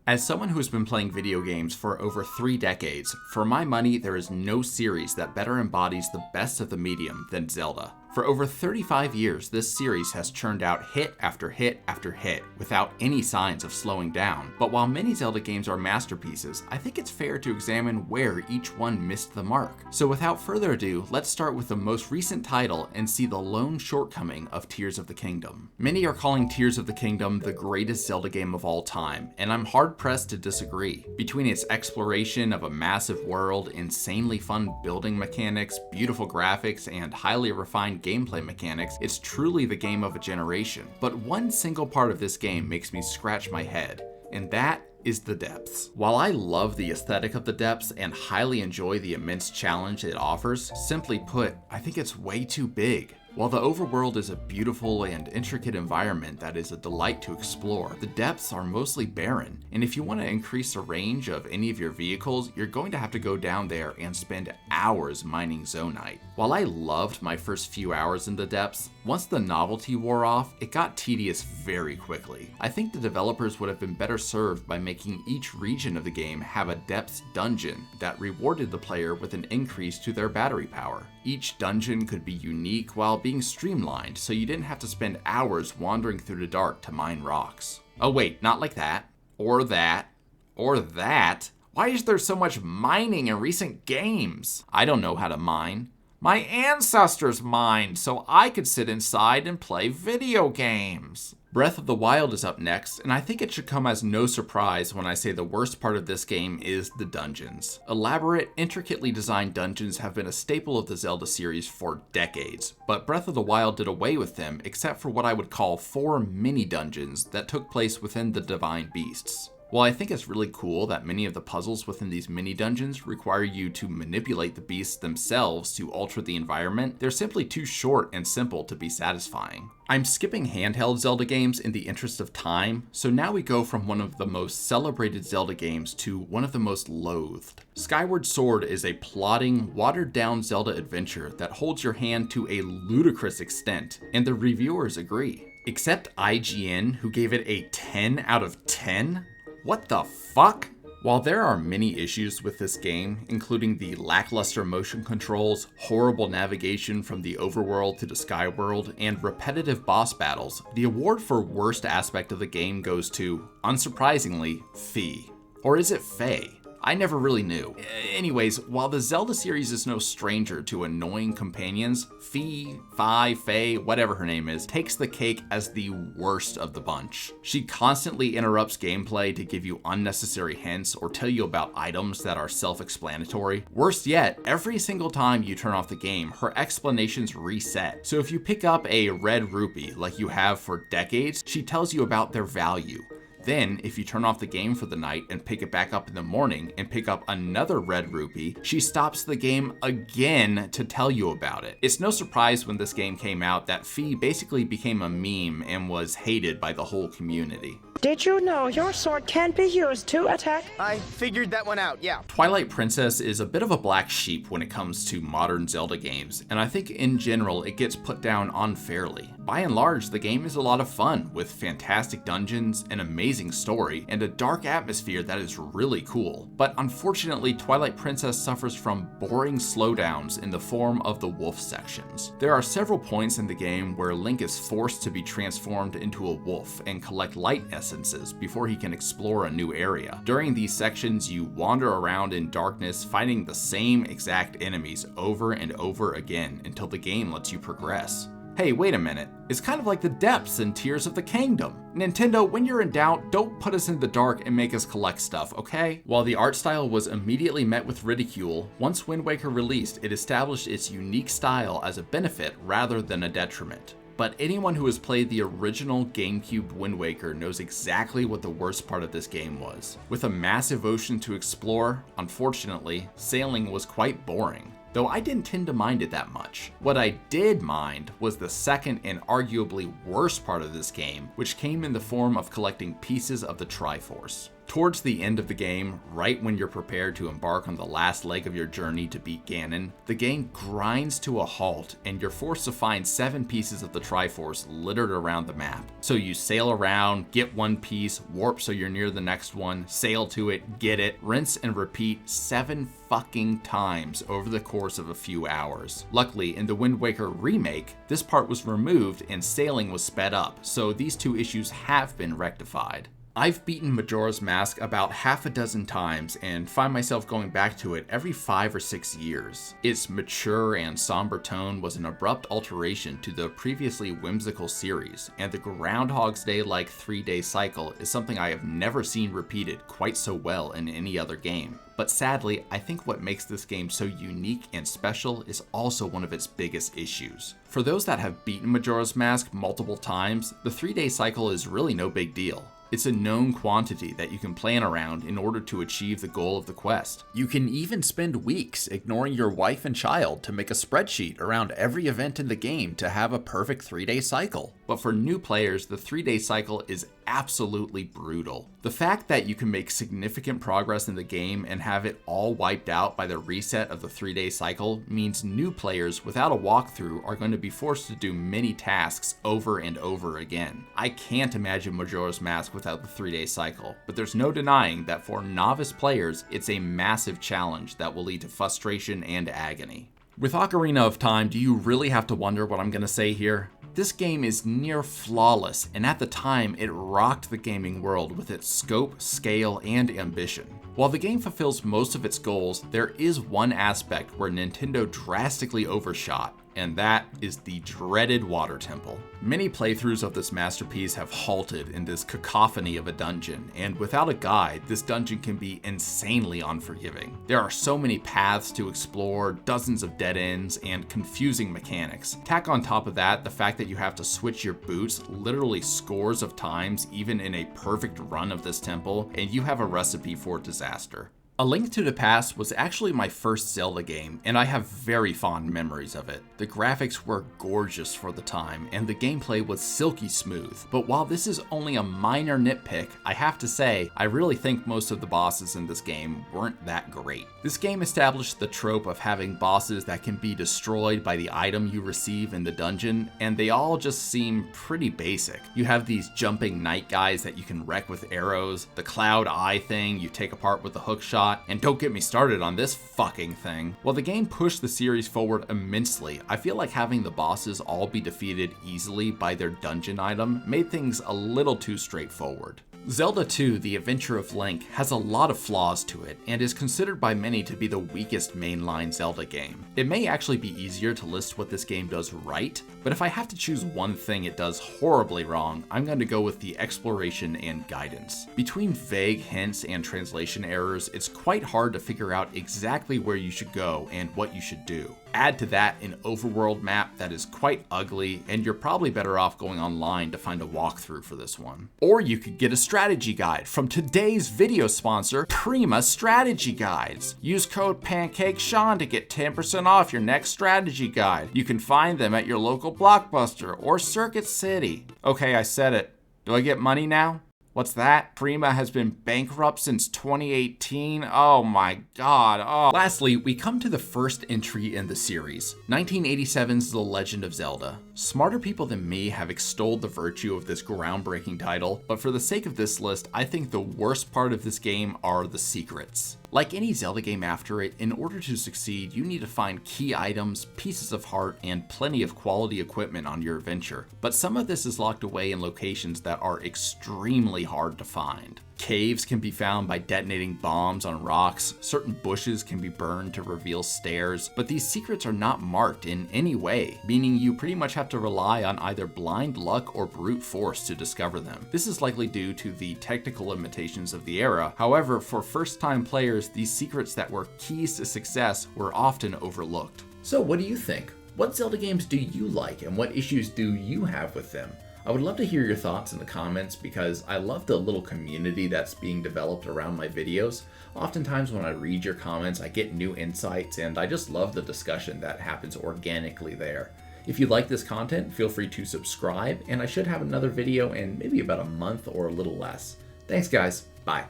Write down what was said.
As someone who has been playing video games for over 3 decades, for my money there is no series that better embodies the best of the medium than Zelda. For over 35 years, this series has churned out hit after hit after hit without any signs of slowing down. But while many Zelda games are masterpieces, I think it's fair to examine where each one missed the mark. So without further ado, let's start with the most recent title and see the lone shortcoming of Tears of the Kingdom. Many are calling Tears of the Kingdom the greatest Zelda game of all time, and I'm hard-pressed to disagree. Between its exploration of a massive world, insanely fun building mechanics, beautiful graphics, and highly refined gameplay mechanics, it's truly the game of a generation. But one single part of this game makes me scratch my head, and that is the depths. While I love the aesthetic of the depths and highly enjoy the immense challenge it offers, simply put, I think it's way too big. While the overworld is a beautiful and intricate environment that is a delight to explore, the depths are mostly barren, and if you want to increase the range of any of your vehicles, you're going to have to go down there and spend hours mining Zonite. While I loved my first few hours in the depths, once the novelty wore off, it got tedious very quickly. I think the developers would have been better served by making each region of the game have a depths dungeon that rewarded the player with an increase to their battery power. Each dungeon could be unique while being streamlined, so you didn't have to spend hours wandering through the dark to mine rocks. Oh wait, not like that, or that, or that. Why is there so much mining in recent games? I don't know how to mine. My ancestors mined so I could sit inside and play video games. Breath of the Wild is up next, and I think it should come as no surprise when I say the worst part of this game is the dungeons. Elaborate, intricately designed dungeons have been a staple of the Zelda series for decades, but Breath of the Wild did away with them except for what I would call 4 mini-dungeons that took place within the Divine Beasts. While I think it's really cool that many of the puzzles within these mini-dungeons require you to manipulate the beasts themselves to alter the environment, they're simply too short and simple to be satisfying. I'm skipping handheld Zelda games in the interest of time, so now we go from one of the most celebrated Zelda games to one of the most loathed. Skyward Sword is a plodding, watered-down Zelda adventure that holds your hand to a ludicrous extent, and the reviewers agree. Except IGN, who gave it a 10 out of 10? What the fuck? While there are many issues with this game, including the lackluster motion controls, horrible navigation from the overworld to the Skyworld, and repetitive boss battles, the award for worst aspect of the game goes to, unsurprisingly, Fee. Or is it Faye? I never really knew. Anyways, while the Zelda series is no stranger to annoying companions, Fee, Faye, whatever her name is, takes the cake as the worst of the bunch. She constantly interrupts gameplay to give you unnecessary hints or tell you about items that are self-explanatory. Worse yet, every single time you turn off the game, her explanations reset. So if you pick up a red rupee like you have for decades, she tells you about their value. Then, if you turn off the game for the night and pick it back up in the morning and pick up another red rupee, she stops the game again to tell you about it. It's no surprise when this game came out that Fee basically became a meme and was hated by the whole community. Did you know your sword can be used to attack? I figured that one out, yeah. Twilight Princess is a bit of a black sheep when it comes to modern Zelda games, and I think in general it gets put down unfairly. By and large, the game is a lot of fun, with fantastic dungeons, an amazing story, and a dark atmosphere that is really cool. But unfortunately, Twilight Princess suffers from boring slowdowns in the form of the wolf sections. There are several points in the game where Link is forced to be transformed into a wolf and collect light essences before he can explore a new area. During these sections, you wander around in darkness, fighting the same exact enemies over and over again until the game lets you progress. Hey, wait a minute. It's kind of like the depths in Tears of the Kingdom. Nintendo, when you're in doubt, don't put us in the dark and make us collect stuff, okay? While the art style was immediately met with ridicule, once Wind Waker released, it established its unique style as a benefit rather than a detriment. But anyone who has played the original GameCube Wind Waker knows exactly what the worst part of this game was. With a massive ocean to explore, unfortunately, sailing was quite boring. Though I didn't tend to mind it that much. What I did mind was the second and arguably worst part of this game, which came in the form of collecting pieces of the Triforce. Towards the end of the game, right when you're prepared to embark on the last leg of your journey to beat Ganon, the game grinds to a halt and you're forced to find 7 pieces of the Triforce littered around the map. So you sail around, get one piece, warp so you're near the next one, sail to it, get it, rinse and repeat 7 fucking times over the course of a few hours. Luckily, in the Wind Waker remake, this part was removed and sailing was sped up, so these 2 issues have been rectified. I've beaten Majora's Mask about half a dozen times and find myself going back to it every 5 or 6 years. Its mature and somber tone was an abrupt alteration to the previously whimsical series, and the Groundhog's Day-like 3-day cycle is something I have never seen repeated quite so well in any other game. But sadly, I think what makes this game so unique and special is also one of its biggest issues. For those that have beaten Majora's Mask multiple times, the 3-day cycle is really no big deal. It's a known quantity that you can plan around in order to achieve the goal of the quest. You can even spend weeks ignoring your wife and child to make a spreadsheet around every event in the game to have a perfect 3-day cycle. But for new players, the 3-day cycle is absolutely brutal. The fact that you can make significant progress in the game and have it all wiped out by the reset of the 3-day cycle means new players without a walkthrough are going to be forced to do many tasks over and over again. I can't imagine Majora's Mask without the 3-day cycle, but there's no denying that for novice players, it's a massive challenge that will lead to frustration and agony. With Ocarina of Time, do you really have to wonder what I'm going to say here? This game is near flawless, and at the time, it rocked the gaming world with its scope, scale, and ambition. While the game fulfills most of its goals, there is one aspect where Nintendo drastically overshot, and that is the dreaded water temple. Many playthroughs of this masterpiece have halted in this cacophony of a dungeon, and without a guide, this dungeon can be insanely unforgiving. There are so many paths to explore, dozens of dead ends, and confusing mechanics. Tack on top of that the fact that you have to switch your boots literally scores of times even in a perfect run of this temple, and you have a recipe for disaster. A Link to the Past was actually my first Zelda game, and I have very fond memories of it. The graphics were gorgeous for the time, and the gameplay was silky smooth. But while this is only a minor nitpick, I have to say, I really think most of the bosses in this game weren't that great. This game established the trope of having bosses that can be destroyed by the item you receive in the dungeon, and they all just seem pretty basic. You have these jumping knight guys that you can wreck with arrows, the cloud eye thing you take apart with a hook shot, and don't get me started on this fucking thing. While the game pushed the series forward immensely, I feel like having the bosses all be defeated easily by their dungeon item made things a little too straightforward. Zelda 2: The Adventure of Link has a lot of flaws to it, and is considered by many to be the weakest mainline Zelda game. It may actually be easier to list what this game does right, but if I have to choose one thing it does horribly wrong, I'm going to go with the exploration and guidance. Between vague hints and translation errors, it's quite hard to figure out exactly where you should go and what you should do. Add to that an overworld map that is quite ugly, and you're probably better off going online to find a walkthrough for this one. Or you could get a strategy guide from today's video sponsor, Prima Strategy Guides. Use code PancakeSean to get 10% off your next strategy guide. You can find them at your local Blockbuster or Circuit City. Okay, I said it. Do I get money now? What's that? Prima has been bankrupt since 2018? Oh my god. Oh. Lastly, we come to the first entry in the series, 1987's The Legend of Zelda. Smarter people than me have extolled the virtue of this groundbreaking title, but for the sake of this list, I think the worst part of this game are the secrets. Like any Zelda game after it, in order to succeed, you need to find key items, pieces of heart, and plenty of quality equipment on your adventure. But some of this is locked away in locations that are extremely hard to find. Caves can be found by detonating bombs on rocks, certain bushes can be burned to reveal stairs, but these secrets are not marked in any way, meaning you pretty much have to rely on either blind luck or brute force to discover them. This is likely due to the technical limitations of the era. However, for first-time players, these secrets that were keys to success were often overlooked. So what do you think? What Zelda games do you like, and what issues do you have with them? I would love to hear your thoughts in the comments because I love the little community that's being developed around my videos. Oftentimes when I read your comments, I get new insights, and I just love the discussion that happens organically there. If you like this content, feel free to subscribe, and I should have another video in maybe about a month or a little less. Thanks guys, bye.